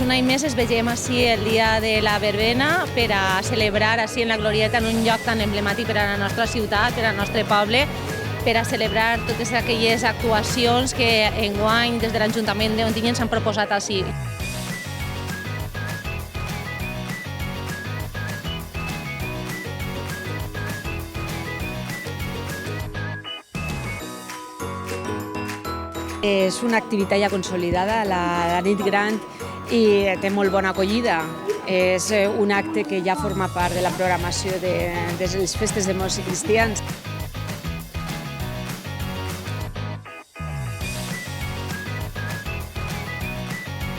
un any més es vegem així el dia de la verbena per a celebrar així en la Glorieta, en un lloc tan emblemàtic per a la nostra ciutat, per al nostre poble, per a celebrar totes aquelles actuacions que enguany des de l'Ajuntament d'Ontinyent s'han proposat així. És una activitat ja consolidada, la nit gran, i té molt bona acollida. És un acte que ja forma part de la programació de les festes de morts i cristians.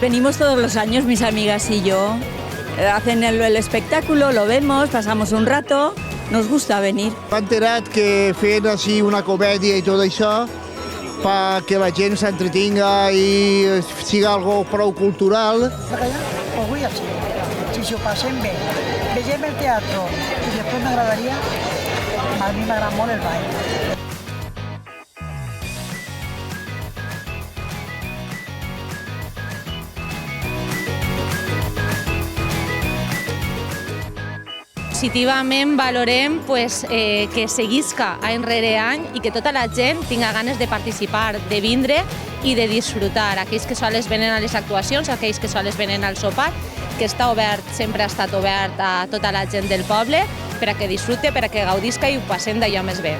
Venimos todos los años, mis amigas y yo. Hacen el espectáculo, lo vemos, pasamos un rato, nos gusta venir. M'he enterat que feien així una comèdia i tot això perquè la gent s'entretinga i sigui algo prou cultural. Avui així, si s'ho passem bé, vegem el teatre i després m'agradaria, a mi m'agrada molt el ball. Positivament valorem que seguisca any rere any i que tota la gent tinga ganes de participar, de vindre i de disfrutar. Aquells que sols venen a les actuacions, aquells que sols venen al sopar, que està obert, sempre ha estat obert a tota la gent del poble per a que disfrute, per a que gaudisca i ho passem d'allò més bé.